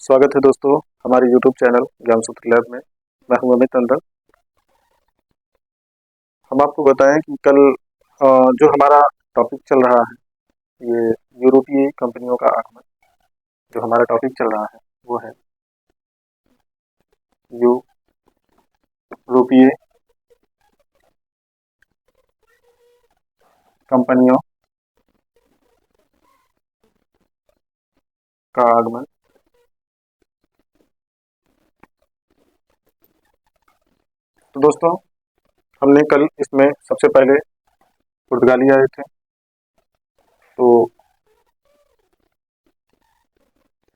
स्वागत है दोस्तों हमारे YouTube चैनल ज्ञान सूत्र लैब में। मैं हूं अमित अंदर। हम आपको बताएं कि कल जो हमारा टॉपिक चल रहा है ये यूरोपीय कंपनियों का आगमन। जो हमारा टॉपिक चल रहा है वो है यूरोपीय कंपनियों का आगमन। तो दोस्तों हमने कल इसमें सबसे पहले पुर्तगाली आए थे, तो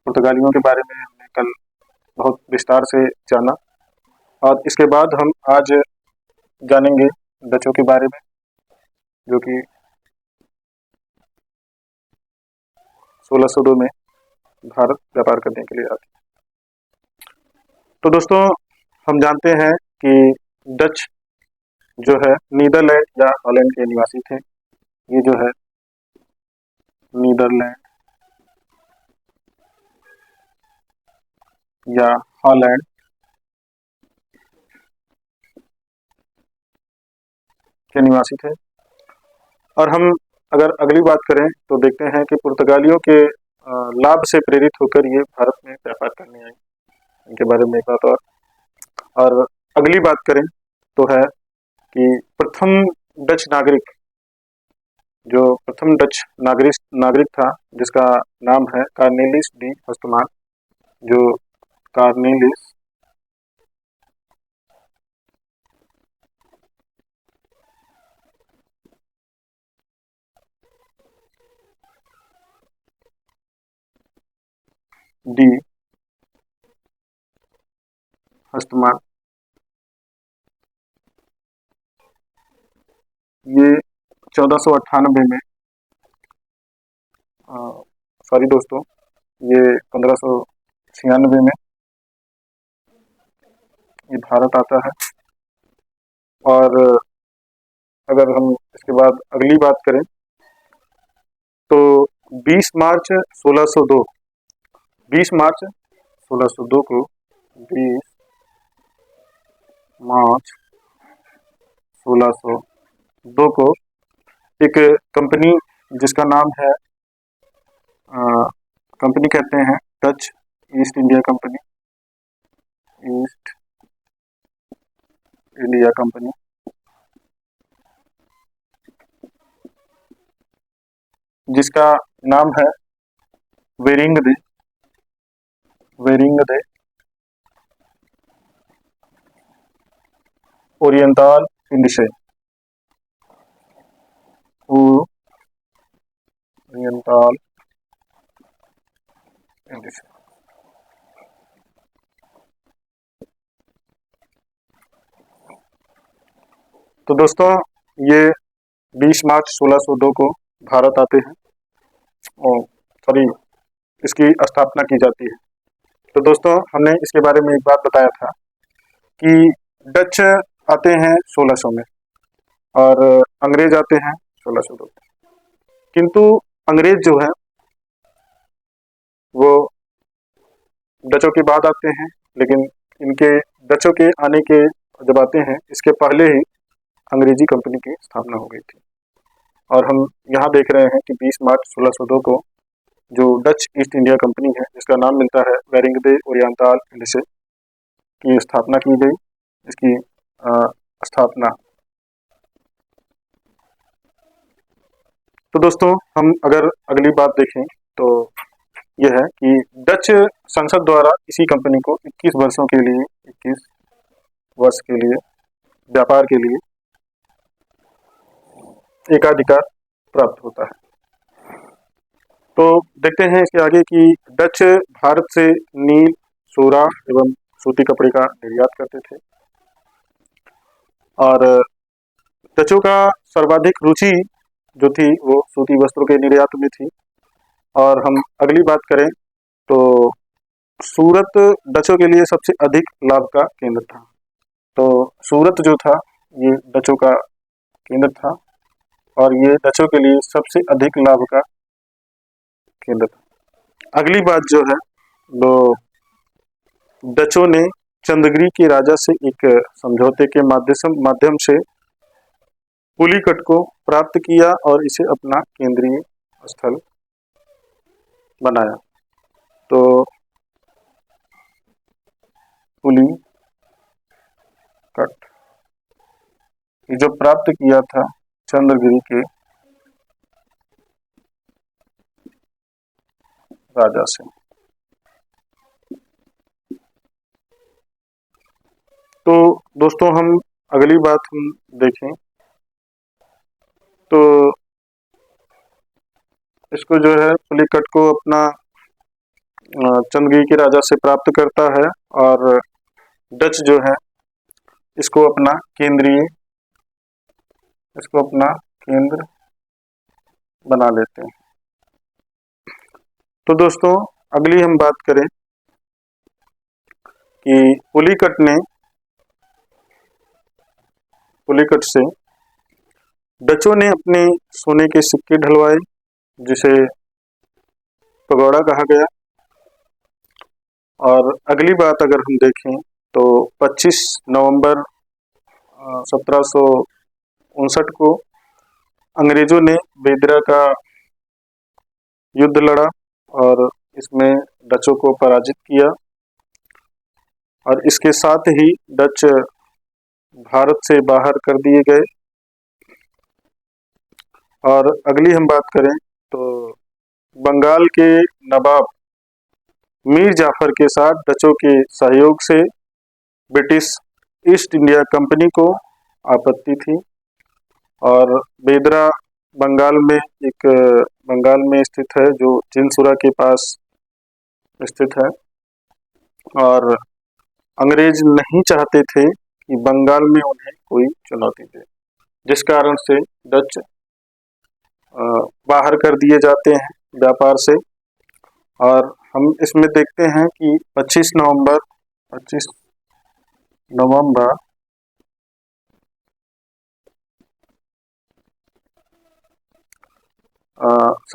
पुर्तगालियों के बारे में हमने कल बहुत विस्तार से जाना और इसके बाद हम आज जानेंगे डचों के बारे में, जो कि 1602 में भारत व्यापार करने के लिए आते। तो दोस्तों हम जानते हैं कि डच जो है नीदरलैंड या हॉलैंड के निवासी थे। ये जो है नीदरलैंड या हॉलैंड के निवासी थे। और हम अगर अगली बात करें तो देखते हैं कि पुर्तगालियों के लाभ से प्रेरित होकर ये भारत में व्यापार करने आए। इनके बारे में एक बात और अगली बात करें तो है कि जो प्रथम डच नागरिक था, जिसका नाम है कार्नेलिस डी हस्टमान। जो कार्नेलिस डी हस्टमान, ये 1498 में सॉरी दोस्तों, ये 1596 में ये भारत आता है। और अगर हम इसके बाद अगली बात करें तो 20 मार्च 1602 20 मार्च 1602 को 20 मार्च 1602 को एक कंपनी जिसका नाम है कंपनी कहते हैं Dutch east India company, east India company, जिसका नाम है वेरिंग दे ओरिएंटल इंडिसे, ओरिएंटल इंडिसे। तो दोस्तों ये 20 मार्च 1602 को भारत आते हैं और सॉरी इसकी स्थापना की जाती है। तो दोस्तों हमने इसके बारे में एक बात बताया था कि डच आते हैं 1600 में और अंग्रेज आते हैं 1602। किंतु अंग्रेज जो है वो डचों के बाद आते हैं, लेकिन इनके डचों के आने के जब आते हैं इसके पहले ही अंग्रेजी कंपनी की स्थापना हो गई थी। और हम यहाँ देख रहे हैं कि 20 मार्च 1602 को जो डच ईस्ट इंडिया कंपनी है, जिसका नाम मिलता है वेरिंग दे ओरिएंटल इंडिसे, की स्थापना की गई। इसकी स्थापना। तो दोस्तों हम अगर अगली बात देखें तो यह है कि डच संसद द्वारा इसी कंपनी को 21 वर्षों के लिए 21 वर्ष के लिए व्यापार के लिए एकाधिकार प्राप्त होता है। तो देखते हैं इसके आगे कि डच भारत से नील, सूरा एवं सूती कपड़े का निर्यात करते थे और डचों का सर्वाधिक रुचि जो थी वो सूती वस्त्रों के निर्यात में थी। और हम अगली बात करें तो सूरत डचों के लिए सबसे अधिक लाभ का केंद्र था। तो सूरत जो था ये डचों का केंद्र था और ये डचों के लिए सबसे अधिक लाभ का केंद्र था। अगली बात जो है वो डचों ने चंद्रगिरी के राजा से एक समझौते के माध्यम से पुलिकट को प्राप्त किया और इसे अपना केंद्रीय स्थल बनाया। तो पुलिकट जो प्राप्त किया था चंद्रगिरी के राजा से। तो दोस्तों हम अगली बात हम देखें तो इसको जो है पुलिकट को अपना चंद्रगिरी के राजा से प्राप्त करता है और डच जो है इसको अपना केंद्र बना लेते हैं। तो दोस्तों अगली हम बात करें कि पुलिकट से डचों ने अपने सोने के सिक्के ढलवाए जिसे पगोड़ा कहा गया। और अगली बात अगर हम देखें तो 25 नवंबर 1759 को अंग्रेजों ने बेदरा का युद्ध लड़ा और इसमें डचों को पराजित किया और इसके साथ ही डच भारत से बाहर कर दिए गए। और अगली हम बात करें तो बंगाल के नवाब मीर जाफर के साथ डचों के सहयोग से ब्रिटिश ईस्ट इंडिया कंपनी को आपत्ति थी और बेदरा बंगाल में स्थित है जो चिनसुरा के पास स्थित है। और अंग्रेज नहीं चाहते थे कि बंगाल में उन्हें कोई चुनौती दे, जिस कारण से डच बाहर कर दिए जाते हैं व्यापार से। और हम इसमें देखते हैं कि 25 नवंबर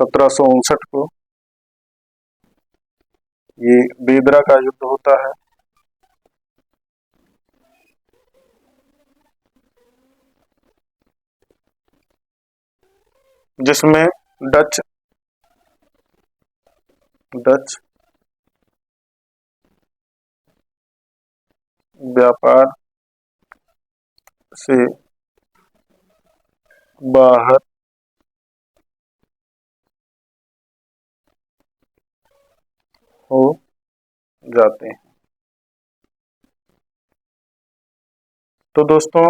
1759 को ये बेदरा का युद्ध होता है जिसमें डच व्यापार से बाहर हो जाते हैं। तो दोस्तों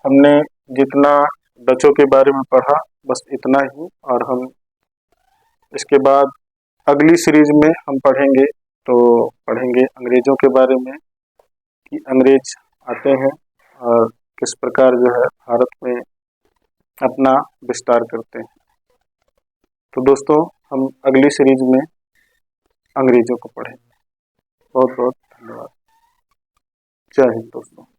हमने जितना डचों के बारे में पढ़ा बस इतना ही, और हम इसके बाद अगली सीरीज में हम पढ़ेंगे अंग्रेजों के बारे में कि अंग्रेज आते हैं और किस प्रकार जो है भारत में अपना विस्तार करते हैं। तो दोस्तों हम अगली सीरीज में अंग्रेजों को पढ़ेंगे। बहुत बहुत धन्यवाद। जय हिंद दोस्तों।